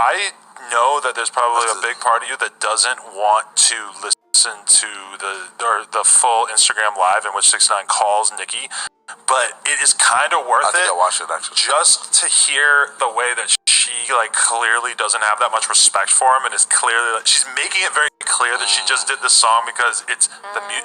I know that there's probably a big part of you that doesn't want to listen to the full Instagram live in which 6ix9ine calls Nicki, but it is kind of worth it. I watched it actually. Just to hear the way that she like clearly doesn't have that much respect for him, and is clearly like, she's making it very clear that she just did this song because it's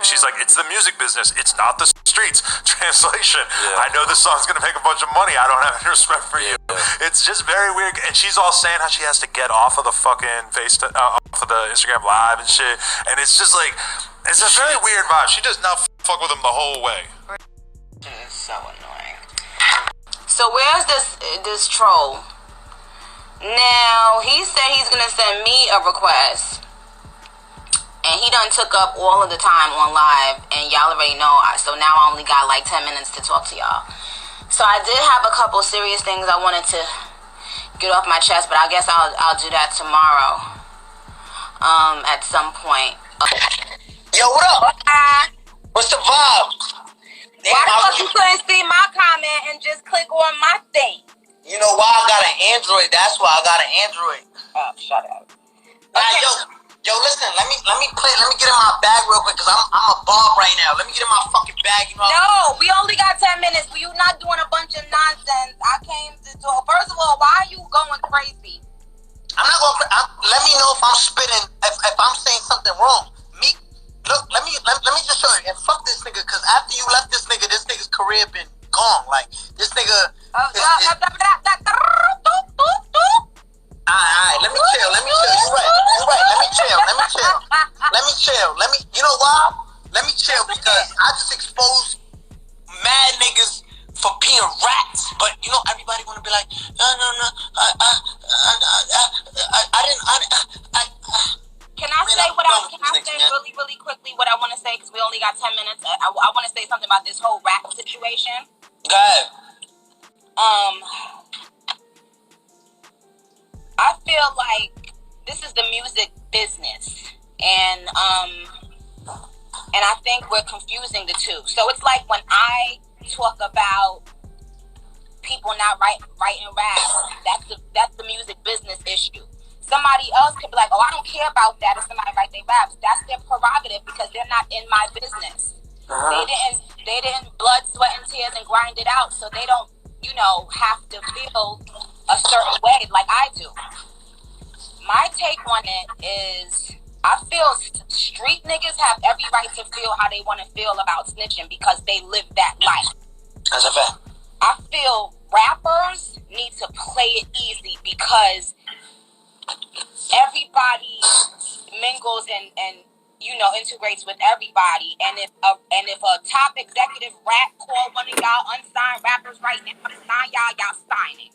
she's like, it's the music business, it's not the streets. Translation: I know this song's gonna make a bunch of money, I don't have any respect for you. It's just very weird, and she's all saying how she has to get off of the fucking off of the Instagram live and shit, and it's just like, it's a very weird vibe. She does not fuck with him the whole way. It's so annoying. So where's this troll? Now, he said he's gonna send me a request, and he done took up all of the time on live, and y'all already know, so now I only got like 10 minutes to talk to y'all. So I did have a couple serious things I wanted to get off my chest, but I guess I'll do that tomorrow, at some point. Yo, what up? What's the vibe? Why the fuck you couldn't see my comment and just click on my thing? You know why I got an Android? That's why I got an Android. Oh, shut up. Okay. Yo, listen. Let me get in my bag real quick, cause I'm a bob right now. Let me get in my fucking bag. You know. No, we only got 10 minutes. You not doing a bunch of nonsense. I came to talk. First of all, why are you going crazy? I'm not going. Let me know if I'm spitting. If I'm saying something wrong. Look, let me just show you. And fuck this nigga, cause after you left this nigga's career been gone. Like this nigga. Alright, let me chill. You right. Let me chill. You know why? Let me chill because I just exposed mad niggas for being rats. But you know, everybody wanna be like, no. Can I say really quickly what I want to say, because we only got 10 minutes? I want to say something about this whole rap situation. Go ahead. I feel like this is the music business, and I think we're confusing the two. So it's like when I talk about people not writing rap, that's the music business issue. Somebody else could be like, oh, I don't care about that if somebody write their raps. That's their prerogative because they're not in my business. They didn't blood, sweat, and tears and grind it out, so they don't, have to feel a certain way like I do. My take on it is, I feel street niggas have every right to feel how they want to feel about snitching because they live that life. That's a fact. I feel rappers need to play it easy because everybody mingles and integrates with everybody. And if a top executive rat call one of y'all unsigned rappers right now to sign y'all sign it.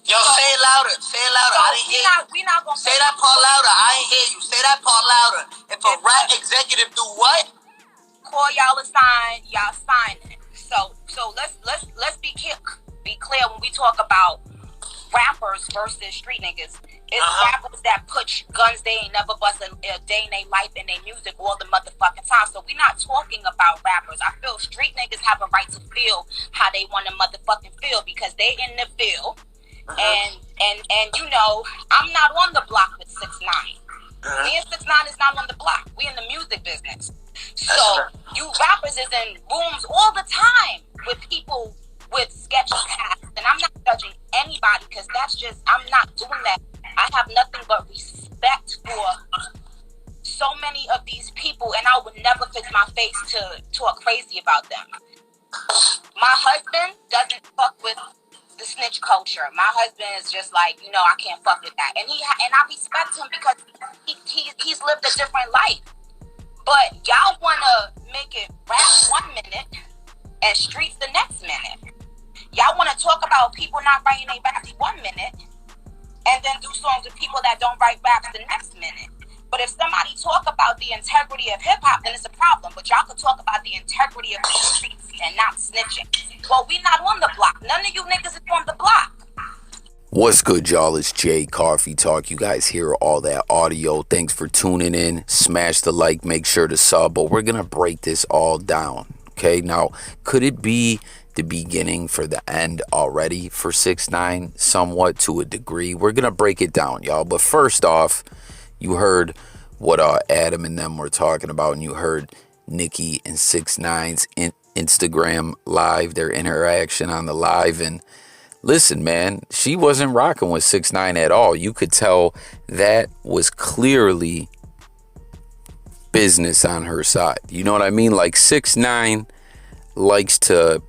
Yo, say it louder. So I didn't hear you. We not gonna say that part louder. I ain't hear you. Say that part louder. If a rap executive do what? Call y'all a sign, y'all sign it. So let's be clear when we talk about rappers versus street niggas. It's rappers that put guns they ain't never bust a day in their life in their music all the motherfucking time. So we're not talking about rappers. I feel street niggas have a right to feel how they want to motherfucking feel because they in the field. And I'm not on the block with 6ix9ine. Me and 6ix9ine is not on the block. We in the music business. So you rappers is in rooms all the time with people with sketchy pasts, and I'm not judging anybody because that's just, I'm not doing that. I have nothing but respect for so many of these people, and I would never fix my face to talk crazy about them. My husband doesn't fuck with the snitch culture. My husband is just like, I can't fuck with that, and I respect him because he's lived a different life. But y'all wanna make it rap 1 minute and streets the next minute. Y'all wanna talk about people not writing their raps 1 minute and then do songs with people that don't write raps the next minute. But if somebody talk about the integrity of hip hop, then it's a problem. But y'all could talk about the integrity of the streets and not snitching. Well, we not on the block. None of you niggas is on the block. What's good, y'all? It's Jay Coffee Talk. You guys hear all that audio. Thanks for tuning in. Smash the like, make sure to sub. But we're going to break this all down. Okay, now, could it be the beginning for the end already for 6ix9ine, somewhat to a degree. We're gonna break it down, y'all. But first off, you heard what Adam and them were talking about, and you heard Nicki and 6ix9ine's Instagram live, their interaction on the live. And listen, man, she wasn't rocking with 6ix9ine at all. You could tell that was clearly business on her side. You know what I mean? Like 6ix9ine likes to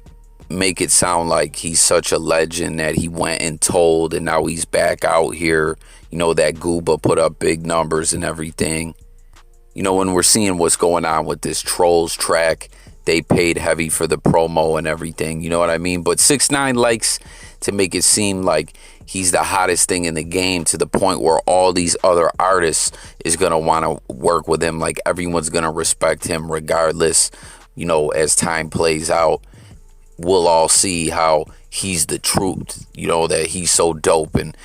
make it sound like he's such a legend that he went and told and now he's back out here. You know, that Gooba put up big numbers and everything. You know, when we're seeing what's going on with this trollz track, they paid heavy for the promo and everything. You know what I mean? But 6ix9ine likes to make it seem like he's the hottest thing in the game, to the point where all these other artists is going to want to work with him. Like, everyone's going to respect him regardless. You know, as time plays out, we'll all see how he's the truth, you know, that he's so dope, and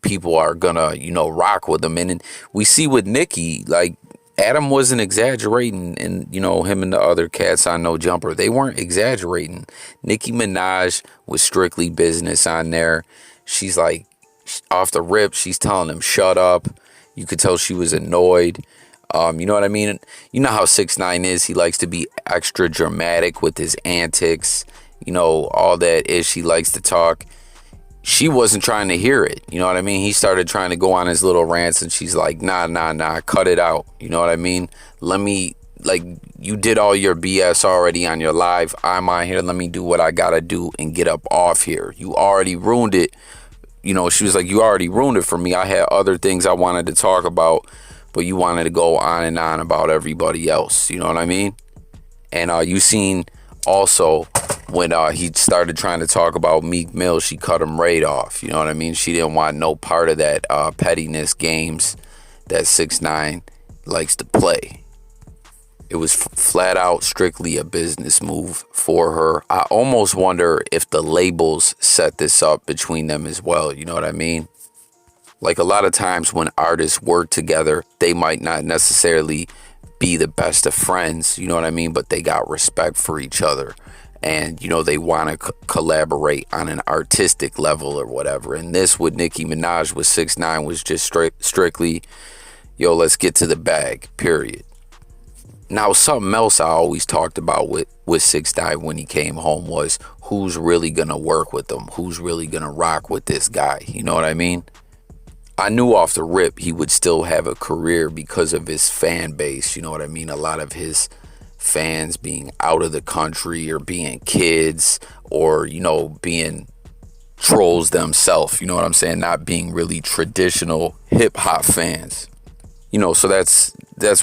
people are gonna, you know, rock with him. And we see with Nicki, like, Adam wasn't exaggerating, and, you know, him and the other cats on No Jumper, they weren't exaggerating. Nicki Minaj was strictly business on there. She's like, off the rip, she's telling him, shut up. You could tell she was annoyed. You know what I mean? You know how 6ix9ine is. He likes to be extra dramatic with his antics. You know, all that is, she likes to talk. She wasn't trying to hear it. You know what I mean? He started trying to go on his little rants, and she's like, nah, cut it out. You know what I mean? Let me, like, you did all your BS already on your live. I'm on here. Let me do what I gotta do and get up off here. You already ruined it. You know, she was like, you already ruined it for me. I had other things I wanted to talk about, but you wanted to go on and on about everybody else. You know what I mean? And you seen also when he started trying to talk about Meek Mill, she cut him right off. You know what I mean? She didn't want no part of that pettiness games that 6ix9ine likes to play. It was flat out strictly a business move for her. I almost wonder if the labels set this up between them as well. You know what I mean? Like, a lot of times when artists work together, they might not necessarily be the best of friends, you know what I mean? But they got respect for each other. And, you know, they want to collaborate on an artistic level or whatever. And this with Nicki Minaj with 6ix9ine was just strictly, yo, let's get to the bag, period. Now, something else I always talked about with 6ix9ine when he came home was who's really going to work with him? Who's really going to rock with this guy? You know what I mean? I knew off the rip he would still have a career because of his fan base. You know what I mean? A lot of his fans being out of the country or being kids or, you know, being trolls themselves. You know what I'm saying? Not being really traditional hip hop fans. You know, so that's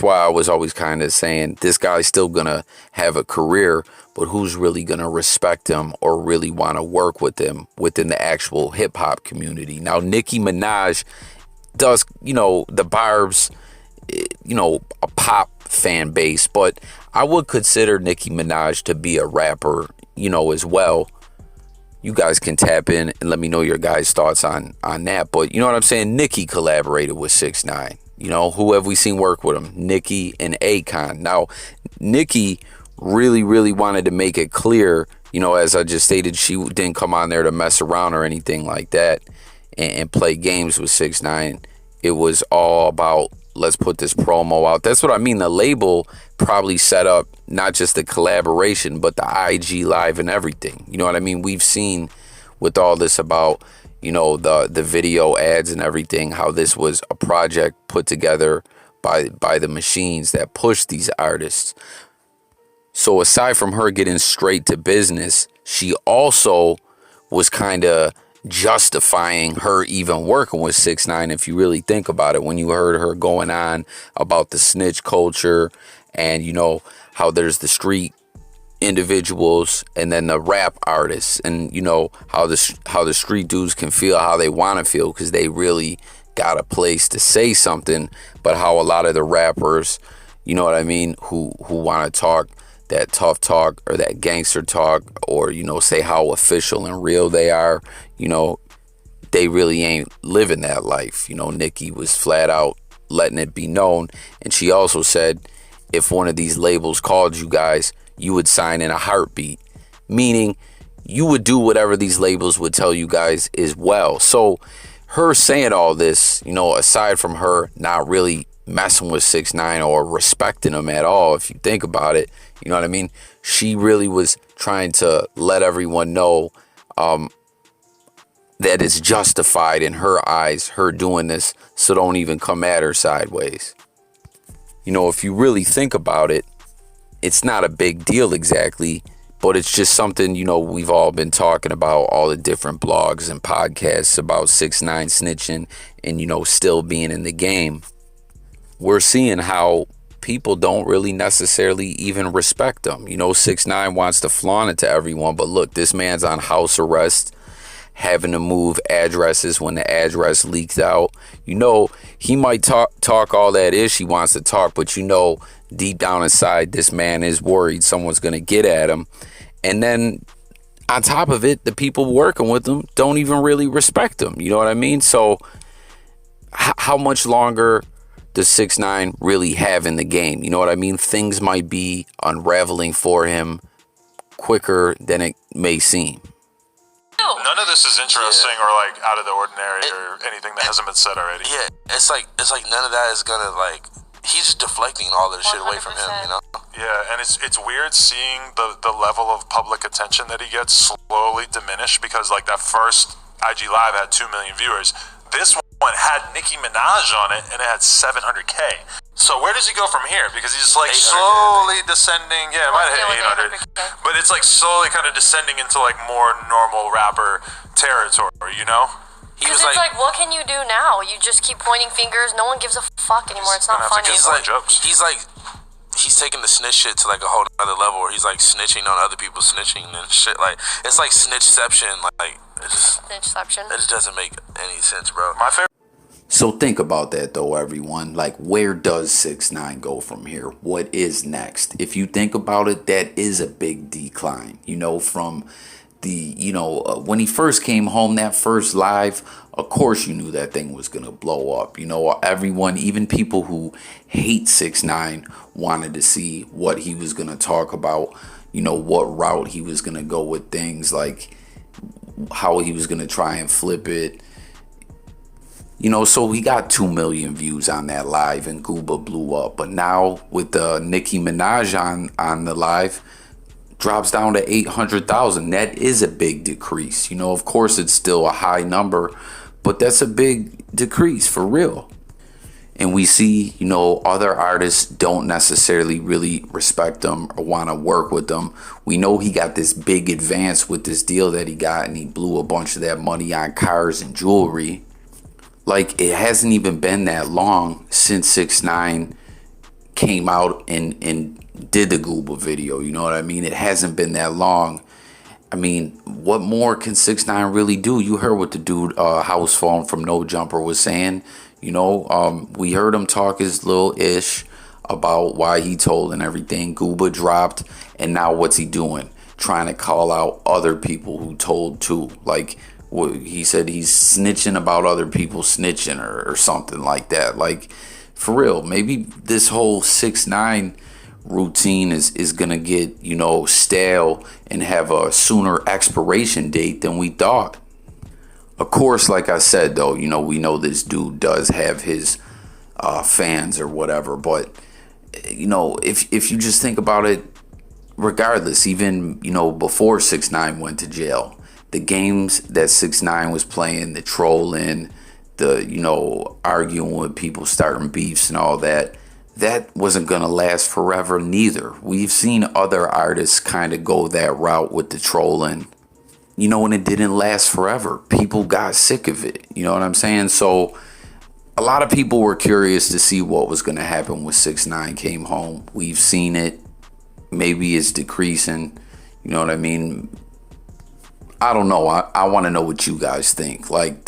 why I was always kind of saying this guy's still going to have a career, but who's really going to respect him or really want to work with him within the actual hip hop community? Now, Nicki Minaj does, you know, the Barb's, you know, a pop fan base, but I would consider Nicki Minaj to be a rapper, you know, as well. You guys can tap in and let me know your guys' thoughts on that. But you know what I'm saying? Nicki collaborated with 6ix9ine. You know, who have we seen work with him? Nicki and Akon. Now, Nicki really wanted to make it clear, you know, as I just stated, she didn't come on there to mess around or anything like that and play games with 6ix9ine. It was all about, let's put this promo out. That's what I mean. The label probably set up not just the collaboration, but the IG live and everything. You know what I mean? We've seen with all this about, you know, the video ads and everything, how this was a project put together by the machines that push these artists. So aside from her getting straight to business, she also was kind of justifying her even working with 6ix9ine, if you really think about it, when you heard her going on about the snitch culture and, you know, how there's the street individuals and then the rap artists, and, you know, how the street dudes can feel how they want to feel because they really got a place to say something, but how a lot of the rappers, you know what I mean, who want to talk that tough talk or that gangster talk, or, you know, say how official and real they are, you know, they really ain't living that life. You know, Nicki was flat out letting it be known. And she also said, if one of these labels called you guys, you would sign in a heartbeat. Meaning you would do whatever these labels would tell you guys as well. So her saying all this, you know, aside from her not really messing with 6ix9ine or respecting him at all, if you think about it, you know what I mean? She really was trying to let everyone know that it's justified in her eyes, her doing this, so don't even come at her sideways. You know, if you really think about it, it's not a big deal exactly, but it's just something, you know, we've all been talking about, all the different blogs and podcasts about 6ix9ine snitching and, you know, still being in the game. We're seeing how people don't really necessarily even respect them. You know, 6ix9ine wants to flaunt it to everyone, but look, this man's on house arrest, having to move addresses when the address leaked out. You know, he might talk all that ish he wants to talk, but you know, deep down inside, this man is worried someone's going to get at him. And then on top of it, the people working with him don't even really respect him. You know what I mean? So how much longer does 6ix9ine really have in the game? You know what I mean? Things might be unraveling for him quicker than it may seem. None of this is interesting or like out of the ordinary or anything that hasn't been said already. Yeah, it's like none of that is gonna like. He's just deflecting all this shit away from him, you know? Yeah, and it's weird seeing the level of public attention that he gets slowly diminish, because like that first IG Live had 2 million viewers. This one had Nicki Minaj on it and it had 700K. So where does he go from here? Because he's like slowly descending. Yeah, it might have hit 800. But it's like slowly kind of descending into like more normal rapper territory, you know? Because it's like, what can you do now? You just keep pointing fingers. No one gives a fuck anymore. It's not funny. He's taking the snitch shit to like a whole other level where he's like snitching on other people snitching and shit. Like, it's like snitchception. Like, it just doesn't make any sense, bro. My favorite. So think about that though, everyone. Like, where does 6ix9ine go from here? What is next? If you think about it, that is a big decline, you know, from the, you know, when he first came home, that first live, of course you knew that thing was gonna blow up. You know, everyone, even people who hate 6ix9ine, wanted to see what he was gonna talk about, you know, what route he was gonna go with things, like how he was gonna try and flip it. You know, so we got 2 million views on that live and Gooba blew up. But now with Nicki Minaj on the live, drops down to 800,000. That is a big decrease. You know, of course it's still a high number, but that's a big decrease for real. And we see, you know, other artists don't necessarily really respect them or want to work with them. We know he got this big advance with this deal that he got, and he blew a bunch of that money on cars and jewelry. Like, it hasn't even been that long since 6ix9ine came out and did the Gooba video. You know what I mean? It hasn't been that long. I mean, what more can 6ix9ine really do? You heard what the dude House Phone from No Jumper was saying. You know, we heard him talk his little ish about why he told and everything. Gooba dropped, and now what's he doing? Trying to call out other people who told too. Like, he said he's snitching about other people snitching or something like that. Like, for real, maybe this whole 6ix9ine routine is gonna get, you know, stale and have a sooner expiration date than we thought. Of course, like I said though, you know, we know this dude does have his fans or whatever, but you know, if you just think about it, regardless, even, you know, before 6ix9ine went to jail, the games that 6ix9ine was playing, the trolling, the, you know, arguing with people, starting beefs and all that, that wasn't gonna last forever neither. We've seen other artists kind of go that route with the trolling, you know, and it didn't last forever. People got sick of it, you know what I'm saying? So a lot of people were curious to see what was gonna happen when 6ix9ine came home. We've seen it. Maybe it's decreasing, you know what I mean? I don't know. I want to know what you guys think. Like,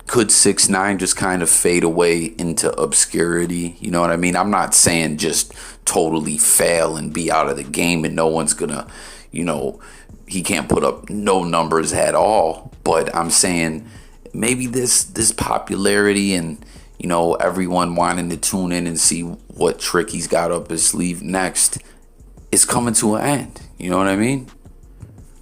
could 6ix9ine just kind of fade away into obscurity? You know what I mean? I'm not saying just totally fail and be out of the game and no one's gonna, you know, he can't put up no numbers at all. But I'm saying maybe this popularity and, you know, everyone wanting to tune in and see what trick he's got up his sleeve next is coming to an end. You know what I mean?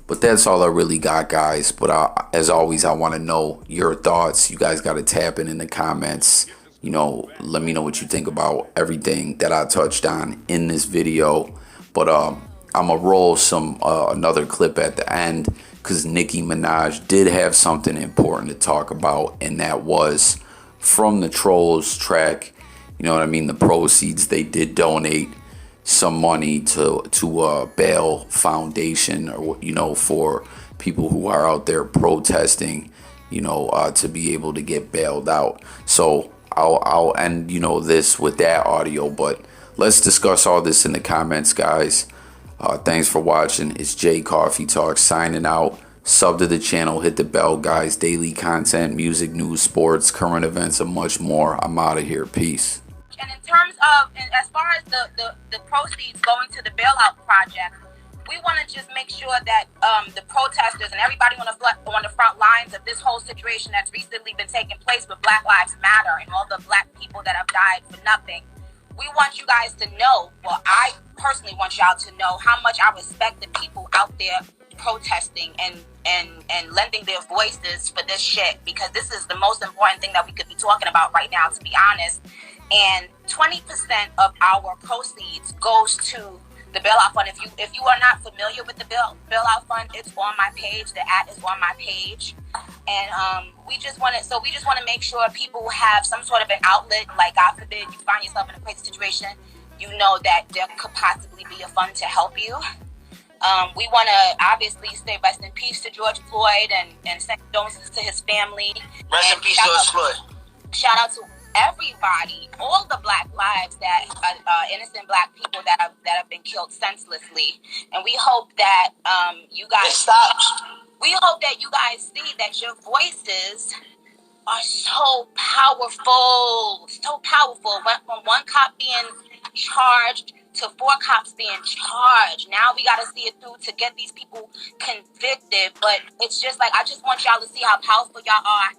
But that's all I really got, guys. But as always, I want to know your thoughts. You guys got to tap in the comments. You know, let me know what you think about everything that I touched on in this video. But I'm gonna roll some another clip at the end, because Nicki Minaj did have something important to talk about, and that was from the trollz track. You know what I mean? The proceeds, they did donate some money to Bail Foundation, or you know, for people who are out there protesting, you know, to be able to get bailed out. So I'll end, you know, this with that audio, but let's discuss all this in the comments, guys. Thanks for watching. It's J Coffee Talk signing out. Sub to the channel, hit the bell, guys. Daily content, music, news, sports, current events, and much more. I'm out of here. Peace. And in terms of, as far as the proceeds going to the bailout project, we want to just make sure that the protesters and everybody on the front lines of this whole situation that's recently been taking place with Black Lives Matter and all the black people that have died for nothing, we want you guys to know, well, I personally want y'all to know how much I respect the people out there protesting and lending their voices for this shit, because this is the most important thing that we could be talking about right now, to be honest. And 20% of our proceeds goes to the bailout fund. If you are not familiar with the bailout fund, it's on my page. The ad is on my page, and we just want to make sure people have some sort of an outlet. Like, God forbid you find yourself in a crazy situation, you know that there could possibly be a fund to help you. We want to obviously say rest in peace to George Floyd and send condolences to his family. Rest in peace, George Floyd. Shout out to everybody, all the black lives that innocent black people that have been killed senselessly, and we hope that you guys we hope that you guys see that your voices are so powerful. From one cop being charged to 4 cops being charged. Now we got to see it through to get these people convicted. But it's just like, I just want y'all to see how powerful y'all are,